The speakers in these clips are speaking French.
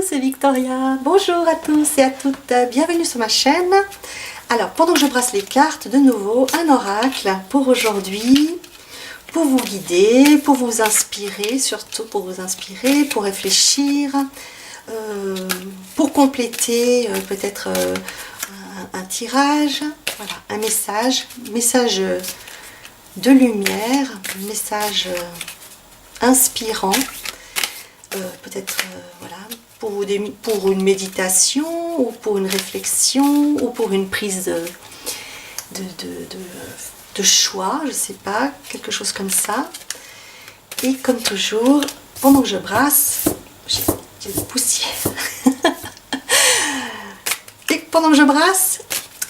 c'est Victoria. Bonjour à tous et à toutes, bienvenue sur ma chaîne. Alors, pendant que je brasse les cartes, de nouveau, un oracle pour aujourd'hui, pour vous guider, pour vous inspirer, surtout pour vous inspirer, pour réfléchir, pour compléter peut-être un tirage, voilà, un message de lumière, un message inspirant. Peut-être voilà, pour une méditation ou pour une réflexion ou pour une prise de choix, je sais pas, quelque chose comme ça. Et comme toujours, pendant que je brasse, j'ai des poussières. Et pendant que je brasse,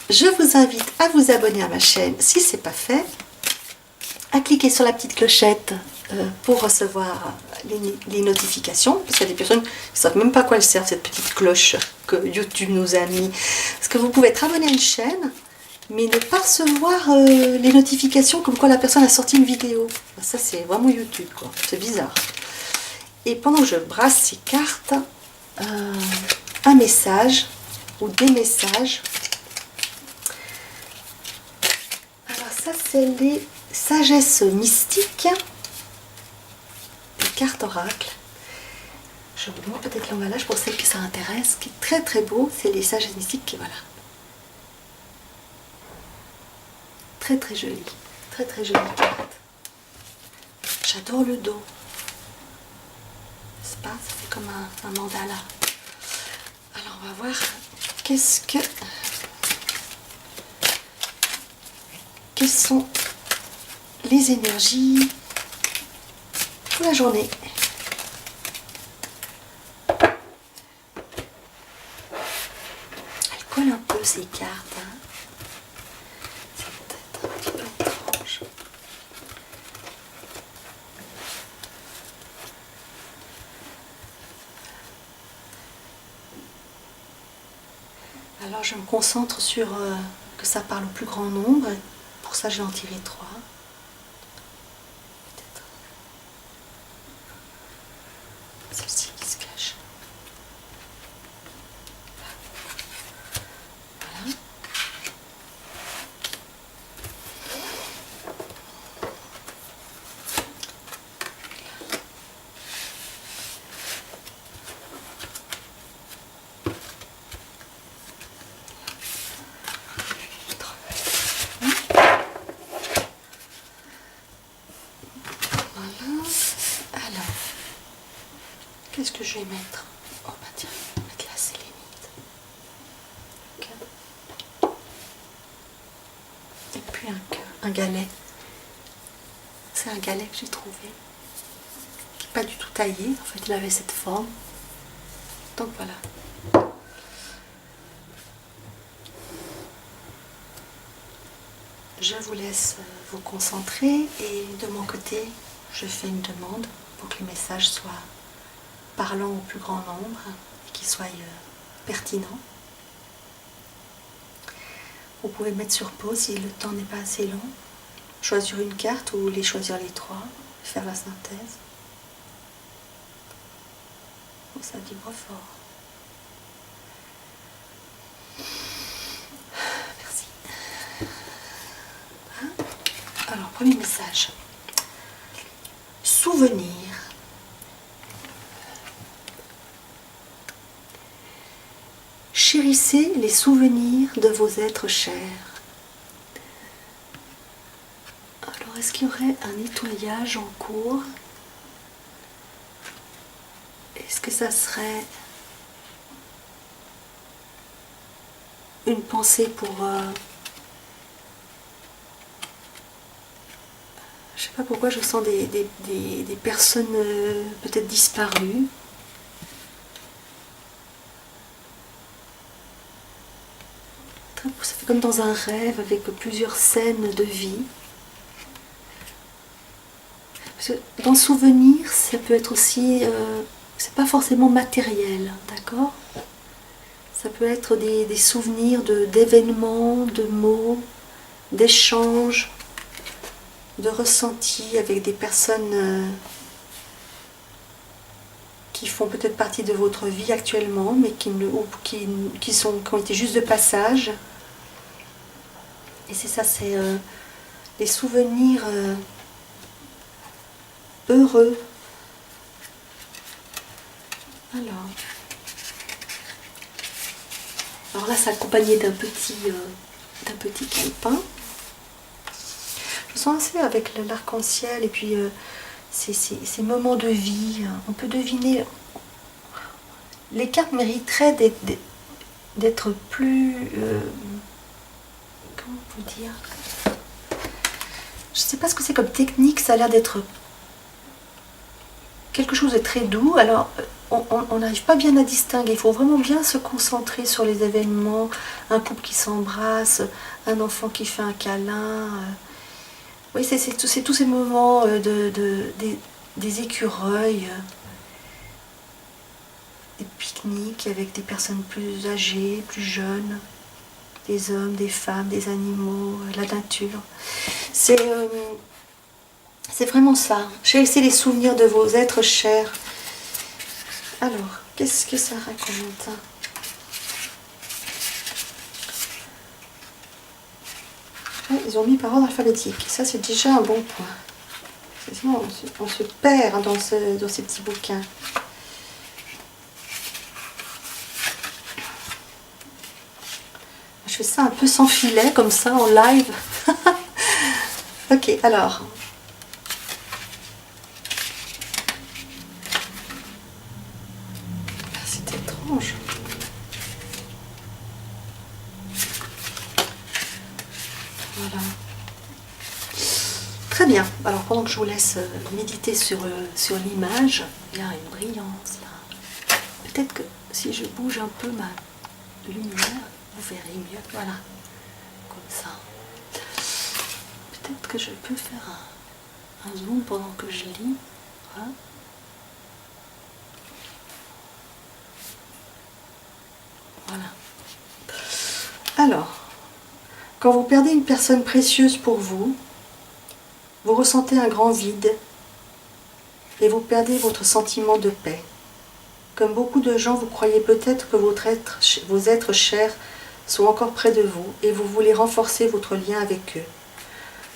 je vous invite à vous abonner à ma chaîne si ce n'est pas fait, à cliquer sur la petite clochette pour recevoir les notifications, parce qu'il y a des personnes qui ne savent même pas à quoi elle sert cette petite cloche que YouTube nous a mis. Parce que vous pouvez être abonné à une chaîne, mais ne pas recevoir les notifications comme quoi la personne a sorti une vidéo. Ça c'est vraiment YouTube, quoi. C'est bizarre. Et pendant que je brasse ces cartes, un message ou des messages. Alors ça c'est les sagesses mystiques. Carte oracle. Je vous montre peut-être l'emballage pour celles qui ça intéresse. Ce qui est très très beau, c'est les sagesses mystiques. Voilà. Très très joli. Très très jolie carte. J'adore le dos. C'est pas, ça fait comme un mandala. Alors on va voir quelles sont les énergies pour la journée. Elle colle un peu ces cartes. Hein. C'est peut-être un petit peu étrange. Alors je me concentre sur que ça parle au plus grand nombre. Pour ça je vais en tirer 3. Celle-ci qui se cache. Voilà. Alors, qu'est-ce que je vais mettre? Oh bah tiens, je vais mettre la sélénite. Okay. Et puis un galet. C'est un galet que j'ai trouvé. Qui n'est pas du tout taillé. En fait, il avait cette forme. Donc voilà. Je vous laisse vous concentrer et de mon côté, je fais une demande pour que le message soit parlant au plus grand nombre et qu'il soit pertinent. Vous pouvez mettre sur pause si le temps n'est pas assez long, choisir une carte ou les choisir les trois, faire la synthèse. Oh, ça vibre fort. Merci. Hein? Alors, premier message. Souvenir. Chérissez les souvenirs de vos êtres chers. Alors, est-ce qu'il y aurait un nettoyage en cours? Est-ce que ça serait une pensée pour... je sais pas pourquoi je sens des personnes peut-être disparues. Ça fait comme dans un rêve avec plusieurs scènes de vie. Parce que dans souvenir, ça peut être aussi... c'est pas forcément matériel, d'accord? Ça peut être des souvenirs d'événements, de mots, d'échanges, de ressentis avec des personnes qui font peut-être partie de votre vie actuellement, mais qui ont été juste de passage. Et c'est ça, c'est les souvenirs heureux. Alors là, c'est accompagné d'un petit calepin. Je sens assez avec l'arc-en-ciel et puis ces moments de vie. On peut deviner. Les cartes mériteraient d'être plus... comment on peut dire? Je ne sais pas ce que c'est comme technique, ça a l'air d'être quelque chose de très doux. Alors, on n'arrive pas bien à distinguer. Il faut vraiment bien se concentrer sur les événements. Un couple qui s'embrasse, un enfant qui fait un câlin. Oui, c'est tous ces moments des écureuils, des pique-niques avec des personnes plus âgées, plus jeunes, des hommes, des femmes, des animaux, la nature. C'est vraiment ça. Chérissez les souvenirs de vos êtres chers. Alors, qu'est-ce que ça raconte? Ils ont mis par ordre alphabétique. Ça, c'est déjà un bon point. Sinon, on se perd dans ces petits bouquins. Je fais ça un peu sans filet, comme ça, en live. Ok, alors. C'est étrange. Voilà. Très bien. Alors, pendant que je vous laisse méditer sur l'image, il y a une brillance là. Peut-être que si je bouge un peu ma lumière, vous verrez mieux. Voilà. Comme ça. Peut-être que je peux faire un zoom pendant que je lis. Voilà. Voilà. Alors, quand vous perdez une personne précieuse pour vous, vous ressentez un grand vide et vous perdez votre sentiment de paix. Comme beaucoup de gens, vous croyez peut-être que vos êtres chers sont encore près de vous et vous voulez renforcer votre lien avec eux.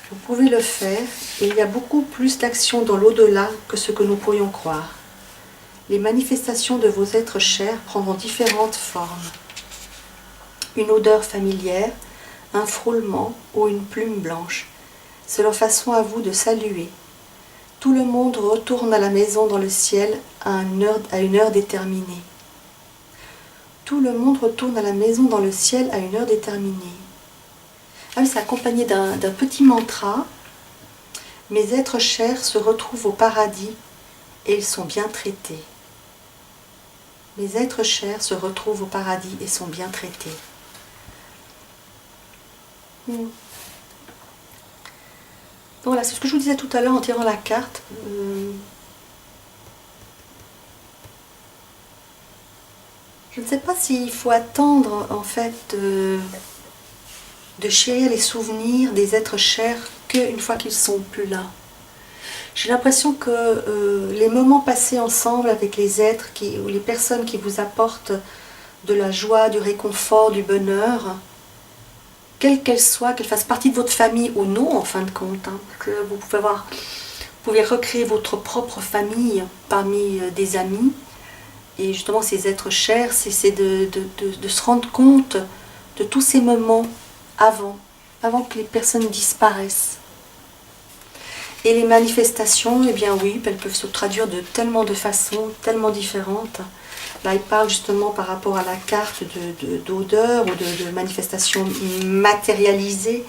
Vous pouvez le faire et il y a beaucoup plus d'action dans l'au-delà que ce que nous pourrions croire. Les manifestations de vos êtres chers prendront différentes formes. Une odeur familière, un frôlement ou une plume blanche. C'est leur façon à vous de saluer. Tout le monde retourne à la maison dans le ciel à une heure déterminée. Tout le monde retourne à la maison dans le ciel à une heure déterminée. Ah oui, c'est accompagné d'un petit mantra. Mes êtres chers se retrouvent au paradis et ils sont bien traités. Mes êtres chers se retrouvent au paradis et sont bien traités. Donc voilà, c'est ce que je vous disais tout à l'heure en tirant la carte. Je ne sais pas s'il faut attendre en fait de chérir les souvenirs des êtres chers qu'une fois qu'ils sont plus là. J'ai l'impression que les moments passés ensemble avec les êtres ou les personnes qui vous apportent de la joie, du réconfort, du bonheur, quelle qu'elle soit, qu'elle fasse partie de votre famille ou non en fin de compte, hein, que vous pouvez recréer votre propre famille parmi des amis. Et justement, ces êtres chers, c'est de se rendre compte de tous ces moments avant que les personnes disparaissent. Et les manifestations, eh bien oui, elles peuvent se traduire de tellement de façons, tellement différentes. Là, il parle justement par rapport à la carte d'odeur ou de manifestations matérialisées.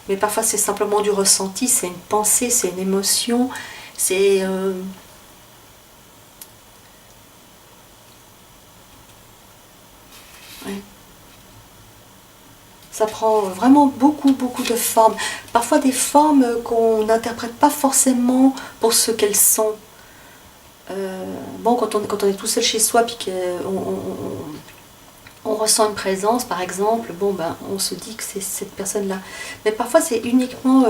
Mais parfois, c'est simplement du ressenti, c'est une pensée, c'est une émotion, c'est... Ouais. Ça prend vraiment beaucoup de formes. Parfois des formes qu'on n'interprète pas forcément pour ce qu'elles sont. Bon, quand on est tout seul chez soi puis qu'on ressent une présence, par exemple, bon, ben, on se dit que c'est cette personne-là. Mais parfois c'est uniquement,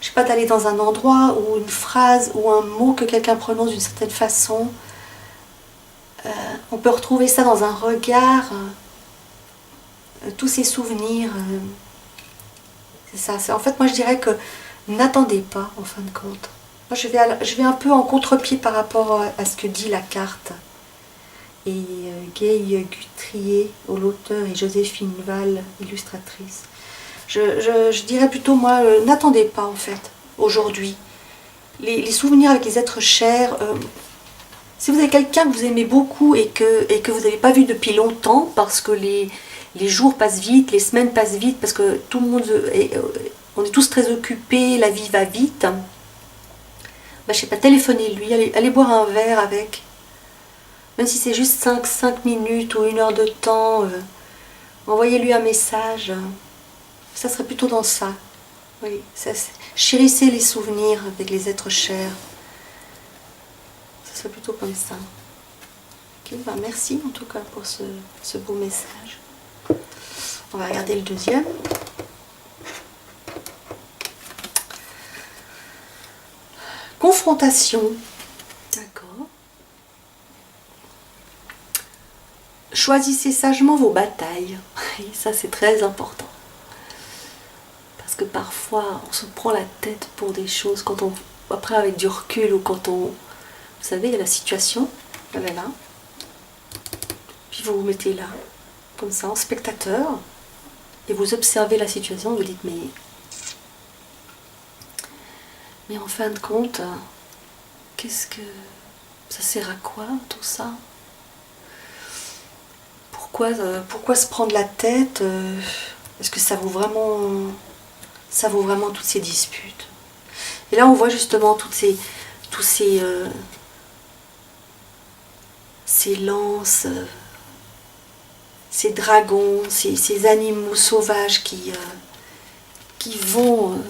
je sais pas, d'aller dans un endroit ou une phrase ou un mot que quelqu'un prononce d'une certaine façon. On peut retrouver ça dans un regard, tous ces souvenirs. C'est ça. En fait, moi je dirais que n'attendez pas en fin de compte. Moi je vais un peu en contre-pied par rapport à ce que dit la carte. Et Gay Guthrier, l'auteur, et Joséphine Val, illustratrice. Je dirais plutôt, moi, n'attendez pas en fait, aujourd'hui. Les souvenirs avec les êtres chers, si vous avez quelqu'un que vous aimez beaucoup et que vous n'avez pas vu depuis longtemps, parce que les jours passent vite, les semaines passent vite, parce que tout le monde on est tous très occupés, la vie va vite, bah, je sais pas, téléphonez-lui, allez boire un verre avec. Même si c'est juste 5 minutes ou 1 heure de temps, envoyez-lui un message. Ça serait plutôt dans ça. Oui, chérissez les souvenirs avec les êtres chers. Ça serait plutôt comme ça. Ok, bah merci en tout cas pour ce beau message. On va regarder le deuxième. Confrontation. D'accord. Choisissez sagement vos batailles. Et ça, c'est très important. Parce que parfois, on se prend la tête pour des choses, après avec du recul, ou quand on... Vous savez, il y a la situation, elle est là. Puis vous vous mettez là, comme ça, en spectateur. Et vous observez la situation, vous dites, mais en fin de compte, qu'est-ce que... Ça sert à quoi, tout ça ? Pourquoi se prendre la tête? Est-ce que ça vaut vraiment toutes ces disputes? Et là on voit justement tous ces lances, ces dragons, ces animaux sauvages qui vont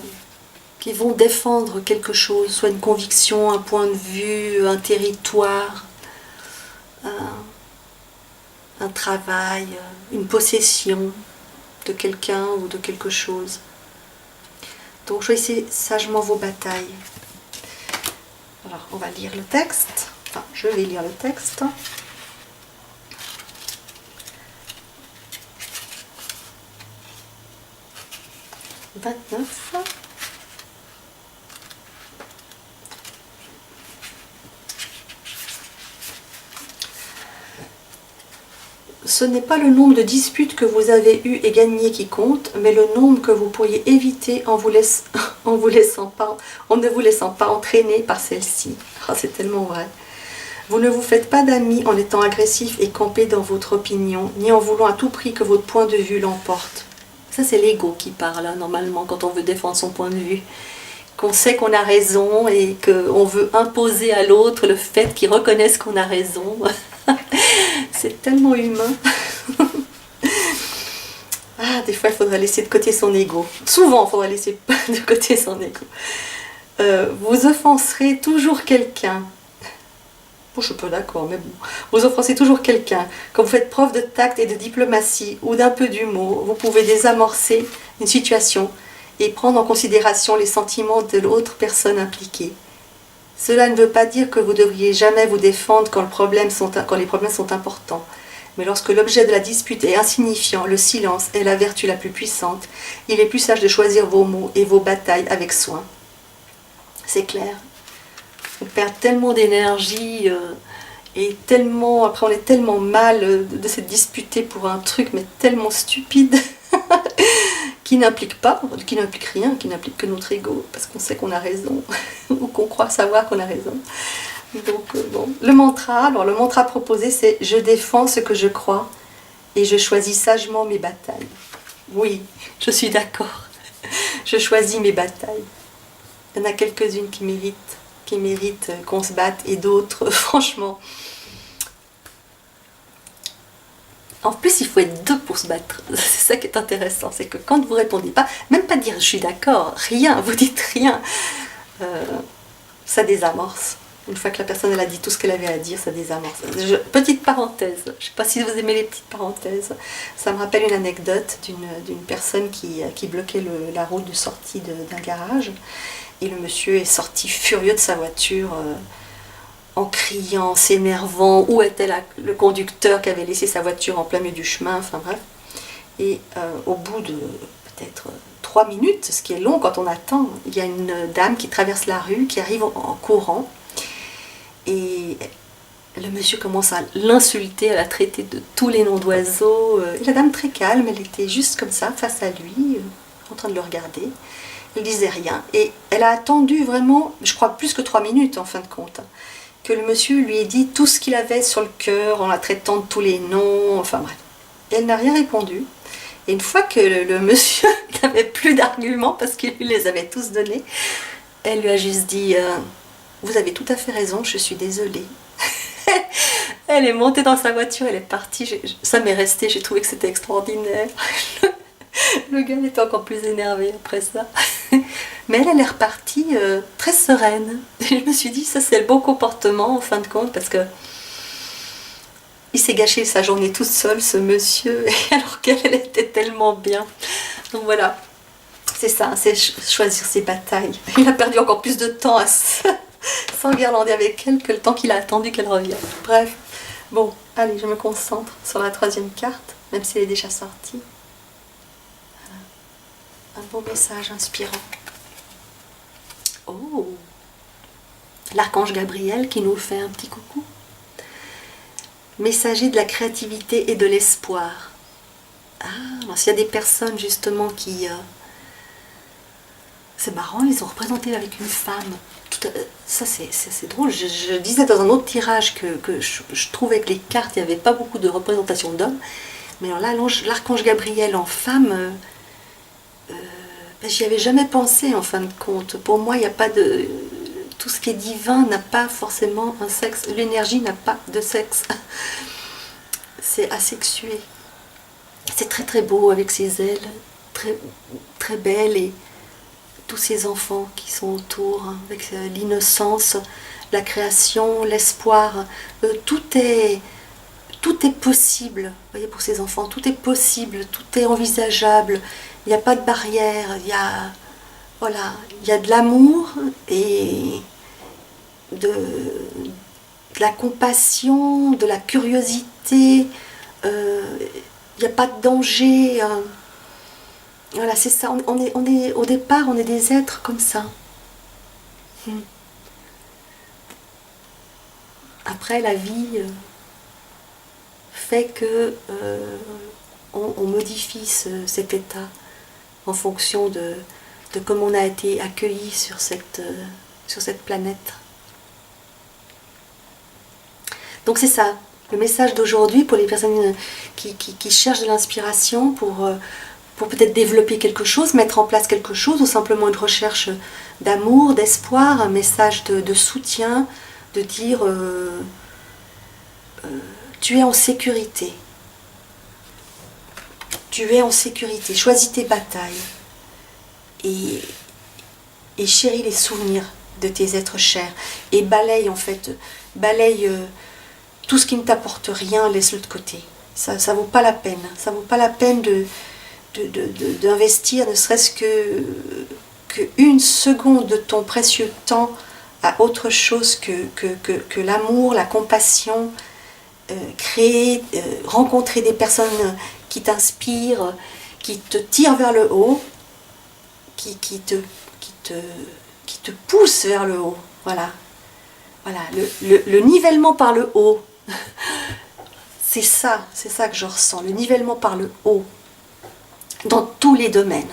défendre quelque chose, soit une conviction, un point de vue, un territoire, un travail, une possession de quelqu'un ou de quelque chose. Donc choisissez sagement vos batailles. Alors on va lire le texte. Enfin, je vais lire le texte. « 29. Ce n'est pas le nombre de disputes que vous avez eues et gagnées qui compte, mais le nombre que vous pourriez éviter en ne vous laissant pas entraîner par celle-ci. Oh, c'est tellement vrai. Vous ne vous faites pas d'amis en étant agressif et campé dans votre opinion, ni en voulant à tout prix que votre point de vue l'emporte. Ça, c'est l'ego qui parle, hein, normalement, quand on veut défendre son point de vue. Qu'on sait qu'on a raison et qu'on veut imposer à l'autre le fait qu'il reconnaisse qu'on a raison. C'est tellement humain. Ah, des fois, il faudrait laisser de côté son ego. Souvent, il faudrait laisser de côté son ego. Vous offenserez toujours quelqu'un. Bon, je suis pas d'accord, mais bon. Vous offensez toujours quelqu'un. Quand vous faites preuve de tact et de diplomatie ou d'un peu d'humour, vous pouvez désamorcer une situation et prendre en considération les sentiments de l'autre personne impliquée. Cela ne veut pas dire que vous ne devriez jamais vous défendre quand les problèmes sont importants. Mais lorsque l'objet de la dispute est insignifiant, le silence est la vertu la plus puissante. Il est plus sage de choisir vos mots et vos batailles avec soin. C'est clair. On perd tellement d'énergie et tellement, après on est tellement mal de se disputer pour un truc mais tellement stupide qui n'implique rien, qui n'implique que notre ego parce qu'on sait qu'on a raison ou qu'on croit savoir qu'on a raison. Donc bon, le mantra proposé c'est « Je défends ce que je crois et je choisis sagement mes batailles ». Oui, je suis d'accord. Je choisis mes batailles. Il y en a quelques-unes qui méritent qu'on se batte et d'autres, franchement. En plus, il faut être deux pour se battre. C'est ça qui est intéressant, c'est que quand vous répondez pas, même pas dire « je suis d'accord », rien, vous dites rien, ça désamorce. Une fois que la personne elle a dit tout ce qu'elle avait à dire, ça désamorce. Petite parenthèse, je ne sais pas si vous aimez les petites parenthèses, ça me rappelle une anecdote d'une personne qui bloquait la route de sortie d'un garage, et le monsieur est sorti furieux de sa voiture, en criant, s'énervant, où était le conducteur qui avait laissé sa voiture en plein milieu du chemin, enfin bref. Et au bout de peut-être 3 minutes, ce qui est long quand on attend, il y a une dame qui traverse la rue, qui arrive en courant, et le monsieur commence à l'insulter, à la traiter de tous les noms d'oiseaux. Et la dame très calme, elle était juste comme ça, face à lui, en train de le regarder. Elle disait rien. Et elle a attendu vraiment, je crois plus que 3 minutes en fin de compte, que le monsieur lui ait dit tout ce qu'il avait sur le cœur en la traitant de tous les noms, enfin bref. Et elle n'a rien répondu. Et une fois que le monsieur n'avait plus d'arguments, parce qu'il lui les avait tous donnés, elle lui a juste dit vous avez tout à fait raison, je suis désolée. Elle est montée dans sa voiture, elle est partie, ça m'est resté, j'ai trouvé que c'était extraordinaire. Le gars était encore plus énervé après ça. Mais elle est repartie très sereine. Et je me suis dit, ça c'est le bon comportement en fin de compte, parce que il s'est gâché sa journée toute seule, ce monsieur, alors qu'elle était tellement bien. Donc voilà, c'est ça, c'est choisir ses batailles. Il a perdu encore plus de temps à s'enguirlander avec elle que le temps qu'il a attendu qu'elle revienne. Bref, bon, allez, je me concentre sur la 3e carte, même si elle est déjà sortie. Un beau message inspirant. Oh, l'archange Gabriel qui nous fait un petit coucou. Messager de la créativité et de l'espoir. Ah, alors s'il y a des personnes justement qui... c'est marrant, ils sont représentés avec une femme. Ça c'est drôle. Je disais dans un autre tirage que je trouvais que les cartes, il n'y avait pas beaucoup de représentation d'hommes. Mais alors là, l'archange Gabriel en femme... j'y avais jamais pensé en fin de compte. Pour moi, il n'y a pas de... Tout ce qui est divin n'a pas forcément un sexe. L'énergie n'a pas de sexe. C'est asexué. C'est très très beau avec ses ailes, très, très belle, et tous ces enfants qui sont autour, hein, avec l'innocence, la création, l'espoir. Tout est possible. Vous voyez, pour ces enfants, tout est possible, tout est envisageable. Il n'y a pas de barrière, il y a, voilà, il y a de l'amour et de la compassion, de la curiosité, il n'y a pas de danger. Voilà, c'est ça, au départ, on est des êtres comme ça. Après, la vie fait que on modifie cet état en fonction de comment on a été accueilli sur cette planète. Donc c'est ça, le message d'aujourd'hui pour les personnes qui cherchent de l'inspiration pour peut-être développer quelque chose, mettre en place quelque chose, ou simplement une recherche d'amour, d'espoir, un message de soutien, de dire tu es en sécurité. Tu es en sécurité, choisis tes batailles et chéris les souvenirs de tes êtres chers et balaye tout ce qui ne t'apporte rien, laisse-le de côté. Ça vaut pas la peine, ça vaut pas la peine d'investir ne serait-ce que une seconde de ton précieux temps à autre chose que l'amour, la compassion, créer, rencontrer des personnes qui t'inspirent, qui te tirent vers le haut, qui te poussent vers le haut. Voilà, voilà, le nivellement par le haut. C'est ça que je ressens, le nivellement par le haut, dans tous les domaines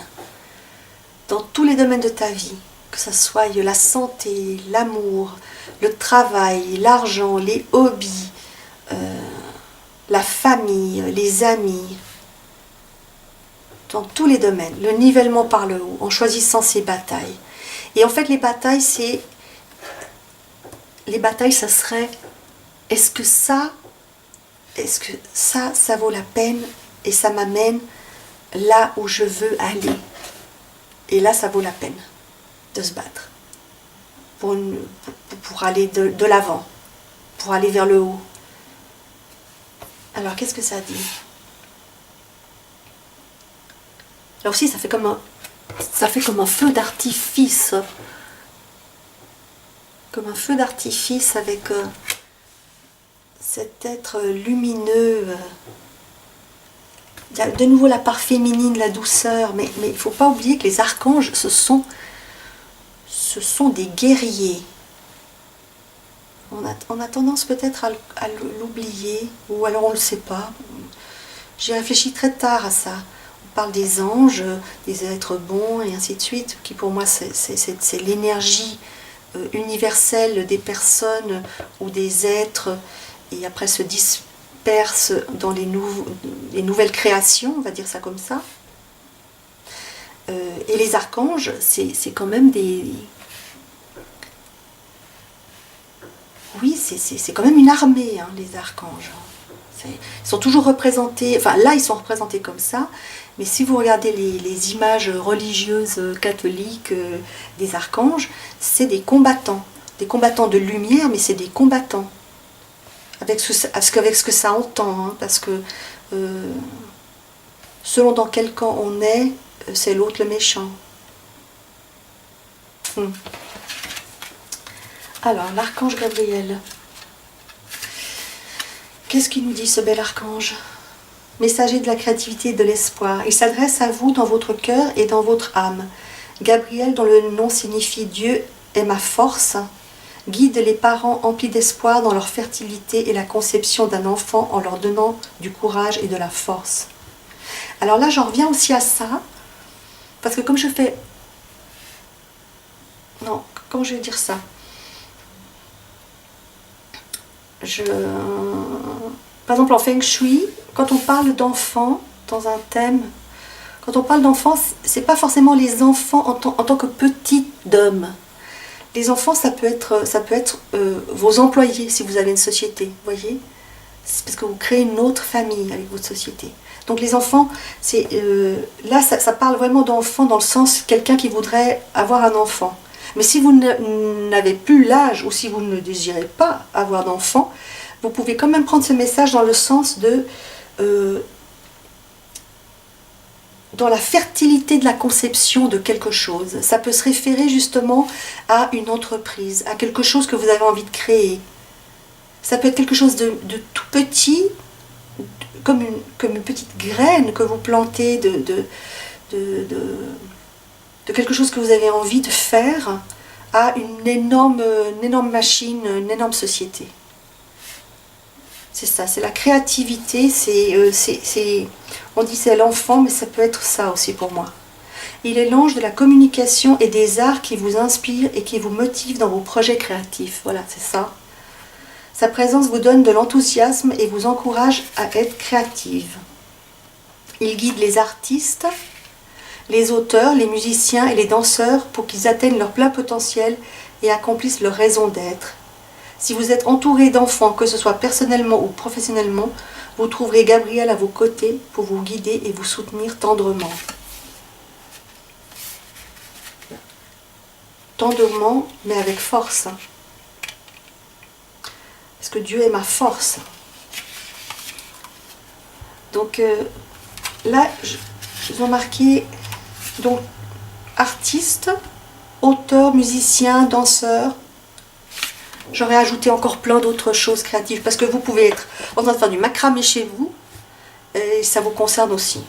de ta vie, que ce soit la santé, l'amour, le travail, l'argent, les hobbies, la famille, les amis, dans tous les domaines, le nivellement par le haut, en choisissant ses batailles. Et en fait, les batailles, ça serait, est-ce que ça vaut la peine et ça m'amène là où je veux aller. Et là, ça vaut la peine de se battre pour aller de l'avant, pour aller vers le haut. Alors, qu'est-ce que ça dit? Là aussi, ça fait comme un feu d'artifice. comme un feu d'artifice avec cet être lumineux. Il y a de nouveau la part féminine, la douceur, mais il ne faut pas oublier que les archanges, ce sont des guerriers. On a tendance peut-être à l'oublier, ou alors on ne le sait pas. J'ai réfléchi très tard à ça. On parle des anges, des êtres bons, et ainsi de suite, qui pour moi c'est l'énergie universelle des personnes ou des êtres, et après se disperse dans les nouvelles créations, on va dire ça comme ça. Et les archanges, c'est quand même des... Oui, c'est quand même une armée, hein, les archanges. Ils sont toujours représentés, enfin là ils sont représentés comme ça, mais si vous regardez les images religieuses catholiques des archanges, c'est des combattants de lumière, mais c'est des combattants, avec ce que ça entend, hein, parce que selon dans quel camp on est, c'est l'autre le méchant. Alors, l'archange Gabriel. Qu'est-ce qu'il nous dit, ce bel archange? Messager de la créativité et de l'espoir. Il s'adresse à vous dans votre cœur et dans votre âme. Gabriel, dont le nom signifie Dieu est ma force, guide les parents emplis d'espoir dans leur fertilité et la conception d'un enfant en leur donnant du courage et de la force. Alors là, j'en reviens aussi à ça, parce que comme je fais... Non, comment je vais dire ça? Par exemple en Feng Shui, quand on parle d'enfants dans un thème, quand on parle d'enfants, c'est pas forcément les enfants en tant que petits d'hommes. Les enfants, ça peut être vos employés si vous avez une société, vous voyez. C'est parce que vous créez une autre famille avec votre société. Donc les enfants, là ça parle vraiment d'enfants dans le sens quelqu'un qui voudrait avoir un enfant. Mais si vous n'avez plus l'âge ou si vous ne désirez pas avoir d'enfant, vous pouvez quand même prendre ce message dans le sens de dans la fertilité de la conception de quelque chose. Ça peut se référer justement à une entreprise, à quelque chose que vous avez envie de créer. Ça peut être quelque chose de tout petit, comme une petite graine que vous plantez de quelque chose que vous avez envie de faire à une énorme machine, une énorme société. C'est ça, c'est la créativité, on dit c'est l'enfant, mais ça peut être ça aussi pour moi. Il est l'ange de la communication et des arts qui vous inspire et qui vous motive dans vos projets créatifs. Voilà, c'est ça. Sa présence vous donne de l'enthousiasme et vous encourage à être créative. Il guide les artistes, les auteurs, les musiciens et les danseurs pour qu'ils atteignent leur plein potentiel et accomplissent leur raison d'être. Si vous êtes entouré d'enfants, que ce soit personnellement ou professionnellement, vous trouverez Gabriel à vos côtés pour vous guider et vous soutenir tendrement. Tendrement, mais avec force. Parce que Dieu est ma force. Donc là, je vais marquer donc artiste, auteur, musicien, danseur. J'aurais ajouté encore plein d'autres choses créatives parce que vous pouvez être en train de faire du macramé chez vous et ça vous concerne aussi.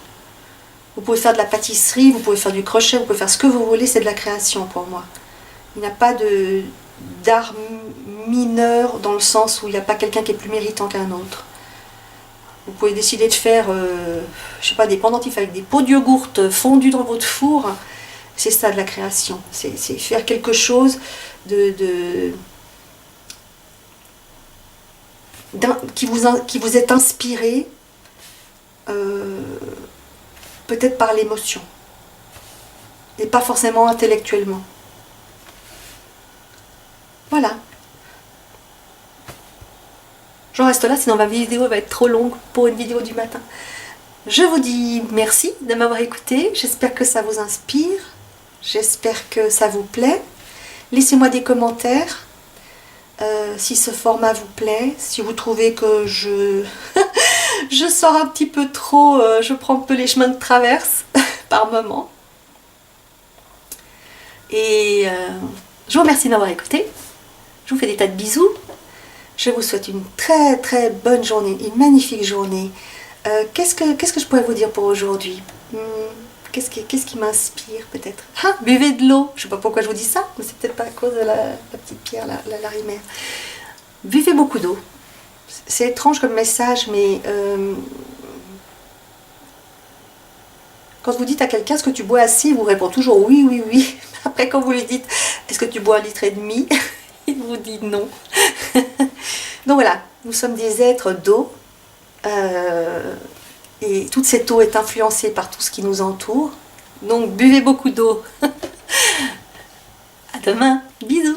Vous pouvez faire de la pâtisserie, vous pouvez faire du crochet, vous pouvez faire ce que vous voulez, c'est de la création pour moi. Il n'y a pas d'art mineur dans le sens où il n'y a pas quelqu'un qui est plus méritant qu'un autre. Vous pouvez décider de faire, je sais pas, des pendentifs avec des pots de yogourt fondus dans votre four. C'est ça de la création. C'est faire quelque chose qui vous est inspiré peut-être par l'émotion et pas forcément intellectuellement. Voilà. J'en reste là, sinon ma vidéo va être trop longue pour une vidéo du matin. Je vous dis merci de m'avoir écouté. J'espère que ça vous inspire. J'espère que ça vous plaît. Laissez-moi des commentaires. Si ce format vous plaît, si vous trouvez que je sors un petit peu trop, je prends un peu les chemins de traverse par moment. Et je vous remercie de m'avoir écouté. Je vous fais des tas de bisous. Je vous souhaite une très très bonne journée, une magnifique journée. Qu'est-ce que je pourrais vous dire pour aujourd'hui? Qu'est-ce qui m'inspire peut-être? Ah, buvez de l'eau. Je ne sais pas pourquoi je vous dis ça, mais c'est peut-être pas à cause de la petite pierre, la rivière. Buvez beaucoup d'eau. C'est étrange comme message, mais quand vous dites à quelqu'un, est-ce que tu bois assez, il vous répond toujours oui, oui, oui. Après, quand vous lui dites, est-ce que tu bois 1,5 litre, il vous dit non. Donc voilà, nous sommes des êtres d'eau. Et toute cette eau est influencée par tout ce qui nous entoure. Donc buvez beaucoup d'eau. À demain, bisous.